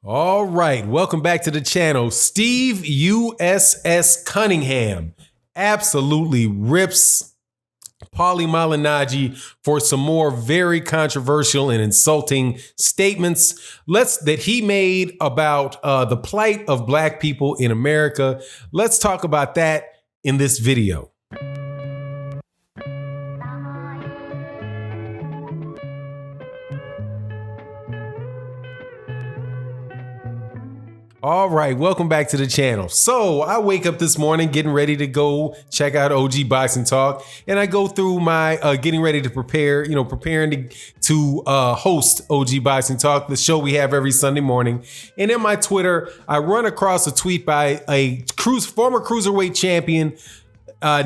All right, welcome back to the channel. Steve USS Cunningham absolutely rips Pauli Malignaggi for some more very controversial and insulting statements that he made about the plight of Black people in America. Let's talk about that in this video. All right, welcome back to the channel. So I wake up this morning getting ready to go check out OG Boxing Talk, and I go through my getting ready to preparing to host OG Boxing Talk, the show we have every Sunday morning. And in my Twitter, I run across a tweet by a former cruiserweight champion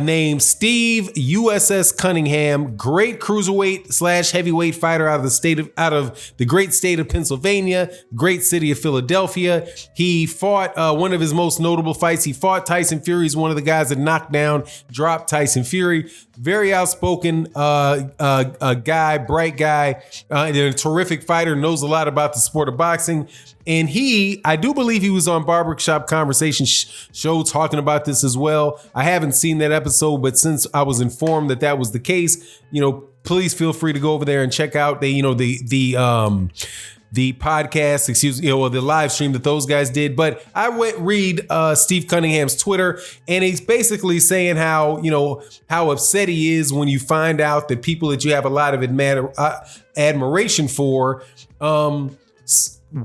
named Steve USS Cunningham, great cruiserweight / heavyweight fighter out of the great state of Pennsylvania, great city of Philadelphia. He fought one of his most notable fights. He fought Tyson Fury. He's one of the guys that dropped Tyson Fury. Very outspoken guy, bright guy, and a terrific fighter, knows a lot about the sport of boxing. And I do believe he was on Barbershop Conversation show talking about this as well. I haven't seen that episode, but since I was informed that was the case, please feel free to go over there and check out the podcast, the live stream that those guys did. But I read Steve Cunningham's Twitter, and he's basically saying how upset he is when you find out that people that you have a lot of admiration for,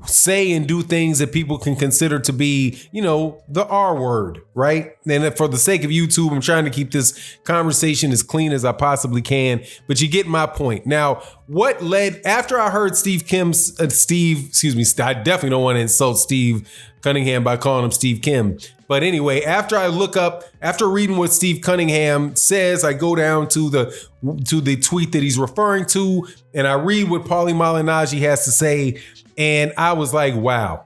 say and do things that people can consider to be, the R word, right? And for the sake of YouTube, I'm trying to keep this conversation as clean as I possibly can, but you get my point. Now, what led, after I heard I definitely don't want to insult Steve Cunningham by calling him Steve Kim. But anyway, after reading what Steve Cunningham says, I go down to the tweet that he's referring to, and I read what Pauli Malignaggi has to say. And I was like, wow,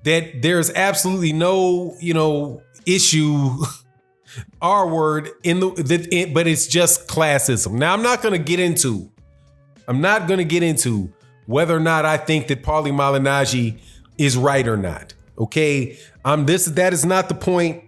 that there's absolutely no, issue, R word but it's just classism. Now, I'm not going to get into whether or not I think that Pauli Malignaggi is right or not. Okay. That is not the point.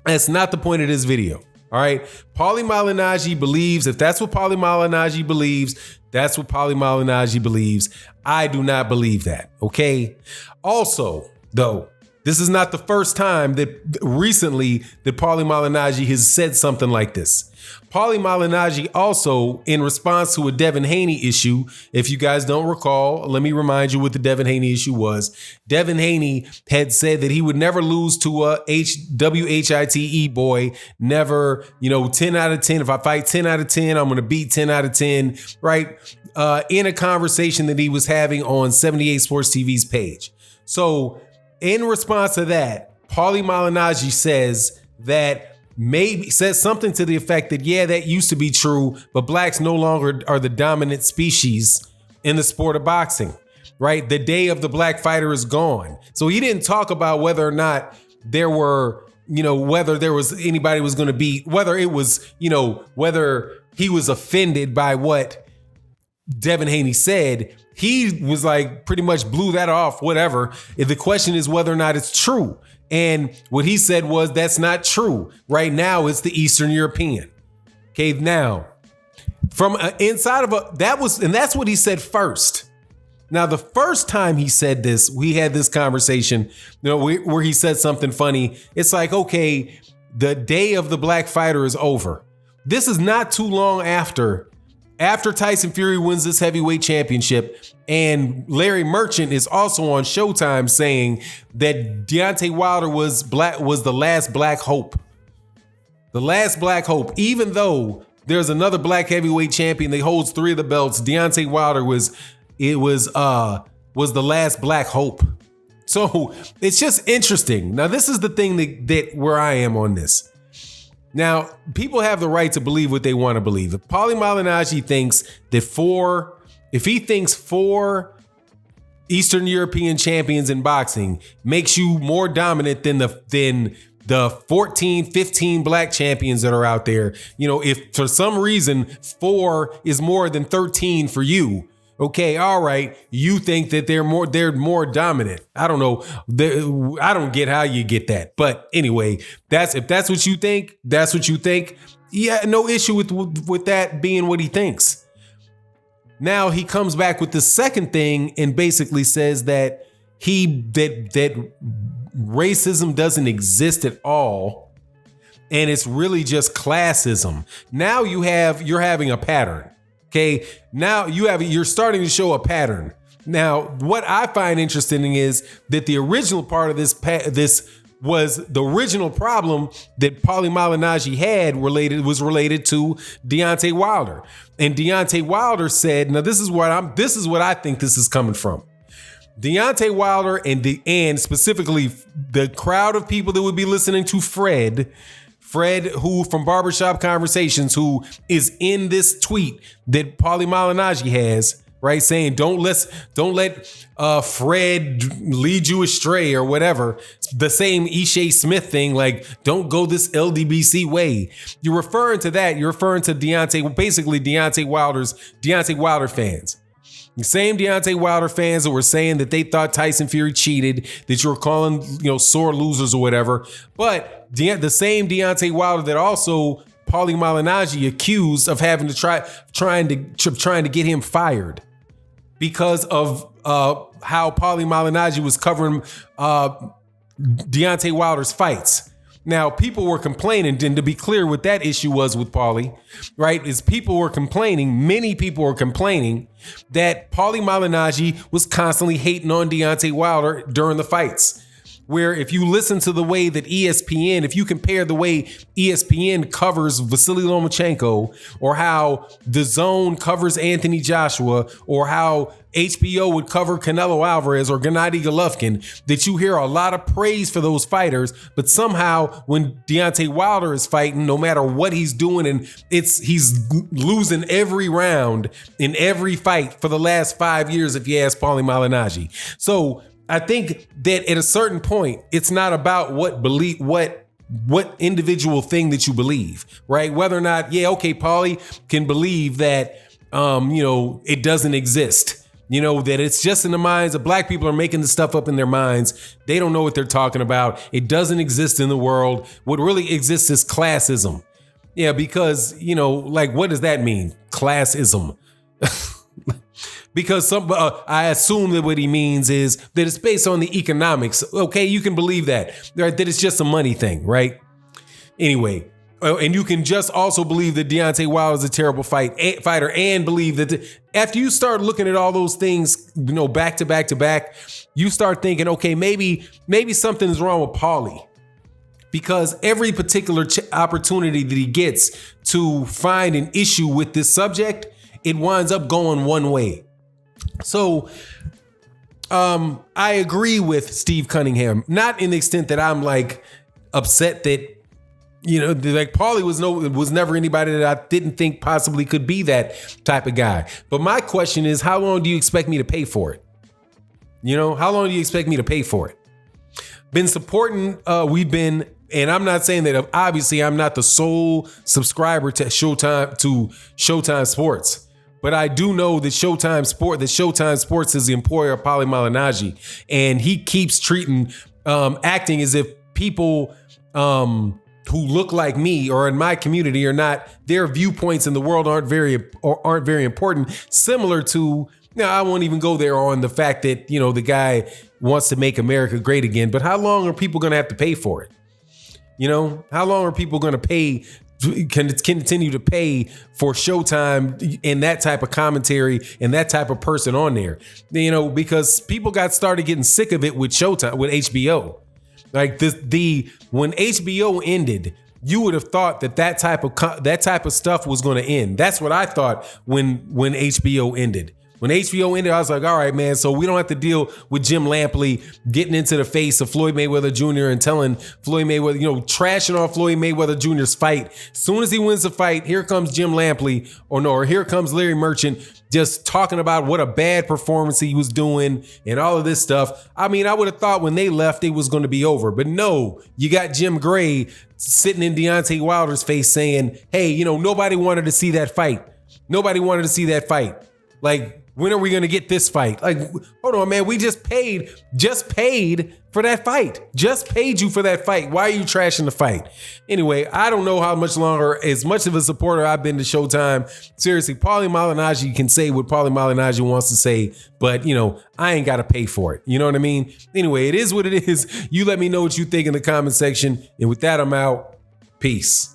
That's not the point of this video. All right. Pauli Malignaggi believes, if that's what Pauli Malignaggi believes, that's what Pauli Malignaggi believes. I do not believe that. Okay. Also, though, this is not the first time that Pauli Malignaggi has said something like this. Pauli Malignaggi also, in response to a Devin Haney issue, if you guys don't recall, let me remind you what the Devin Haney issue was. Devin Haney had said that he would never lose to a WHITE boy, never, 10 out of 10. If I fight 10 out of 10, I'm going to beat 10 out of 10, right? In a conversation that he was having on 78 Sports TV's page. So in response to that, Pauli Malignaggi says something to the effect that, yeah, that used to be true, but blacks no longer are the dominant species in the sport of boxing, right? The day of the black fighter is gone. So he didn't talk about whether or not there were, whether there was anybody was going to be, whether it was, whether he was offended by what Devin Haney said. He was like, pretty much blew that off, whatever. If the question is whether or not it's true. And what he said was, that's not true. Right now, it's the Eastern European. Okay, now, from inside of that's what he said first. Now, the first time he said this, we had this conversation, where he said something funny. It's like, okay, the day of the black fighter is over. This is not too long after Tyson Fury wins this heavyweight championship, and Larry Merchant is also on Showtime saying that Deontay Wilder was the last black hope. The last black hope, even though there's another black heavyweight champion that holds 3 of the belts, Deontay Wilder was the last black hope. So it's just interesting. Now, this is the thing that where I am on this. Now, people have the right to believe what they want to believe. If Pauli Malignaggi thinks that four Eastern European champions in boxing makes you more dominant than the 14, 15 black champions that are out there, if for some reason 4 is more than 13 for you, Okay, all right. You think that they're more dominant. I don't know. I don't get how you get that. But anyway, if that's what you think, that's what you think. Yeah, no issue with that being what he thinks. Now he comes back with the second thing and basically says that that racism doesn't exist at all, and it's really just classism. Now you're having a pattern. Okay, now you're starting to show a pattern. Now, what I find interesting is that the original part of this was the original problem that Pauli Malignaggi had was related to Deontay Wilder. And Deontay Wilder said, now this is what I think this is coming from. Deontay Wilder and specifically the crowd of people that would be listening to Fred, who from Barbershop Conversations, who is in this tweet that Pauli Malignaggi has, right, saying don't let Fred lead you astray or whatever. The same Ishe Smith thing, like don't go this LDBC way. You're referring to that. You're referring to Deontay Wilder fans. The same Deontay Wilder fans that were saying that they thought Tyson Fury cheated, that you were calling, sore losers or whatever. But the same Deontay Wilder that also Pauli Malignaggi accused of having to trying to get him fired because of how Pauli Malignaggi was covering Deontay Wilder's fights. Now, people were complaining, and to be clear what that issue was with Pauli, right, is many people were complaining that Pauli Malignaggi was constantly hating on Deontay Wilder during the fights. Where if you listen to the way that if you compare the way ESPN covers Vasily Lomachenko, or how DAZN covers Anthony Joshua, or how HBO would cover Canelo Alvarez or Gennady Golovkin, that you hear a lot of praise for those fighters, but somehow when Deontay Wilder is fighting, no matter what he's doing, and he's losing every round in every fight for the last 5 years, if you ask Pauli Malignaggi. So I think that at a certain point, it's not about what individual thing that you believe, right? Whether or not, Pauli can believe that, it doesn't exist. That it's just in the minds of black people are making the stuff up in their minds. They don't know what they're talking about. It doesn't exist in the world. What really exists is classism. Yeah, because, what does that mean? Classism. Because I assume that what he means is that it's based on the economics. Okay, you can believe that, right? That it's just a money thing, right? Anyway, and you can just also believe that Deontay Wilder is a terrible fighter, and believe that after you start looking at all those things, back to back to back, you start thinking, okay, maybe something is wrong with Pauli, because every particular opportunity that he gets to find an issue with this subject, it winds up going one way. So I agree with Steve Cunningham, not in the extent that I'm like upset that, like Pauli was never anybody that I didn't think possibly could be that type of guy. But my question is, how long do you expect me to pay for it? How long do you expect me to pay for it? Been supporting, and I'm not saying that, obviously I'm not the sole subscriber to Showtime Sports. But I do know that Showtime Sports is the employer of Pauli Malignaggi, and he keeps acting as if people who look like me or in my community are not, their viewpoints in the world aren't very important. Similar to, I won't even go there on the fact that, the guy wants to make America great again. But how long are people going to have to pay for it? How long are people going to continue to pay for Showtime and that type of commentary and that type of person on there? Because people started getting sick of it with Showtime, with HBO. Like when HBO ended, you would have thought that type of stuff was going to end. That's what I thought when HBO ended. When HBO ended, I was like, all right, man, so we don't have to deal with Jim Lampley getting into the face of Floyd Mayweather Jr. and telling Floyd Mayweather, trashing on Floyd Mayweather Jr.'s fight. As soon as he wins the fight, here comes Jim Lampley, or here comes Larry Merchant, just talking about what a bad performance he was doing and all of this stuff. I mean, I would have thought when they left, it was going to be over. But no, you got Jim Gray sitting in Deontay Wilder's face saying, hey, nobody wanted to see that fight. Nobody wanted to see that fight. Like, when are we going to get this fight? Like, hold on, man. We just paid for that fight. Just paid you for that fight. Why are you trashing the fight? Anyway, I don't know how much longer, as much of a supporter I've been to Showtime. Seriously, Pauli Malignaggi can say what Pauli Malignaggi wants to say, but I ain't got to pay for it. You know what I mean? Anyway, it is what it is. You let me know what you think in the comment section. And with that, I'm out. Peace.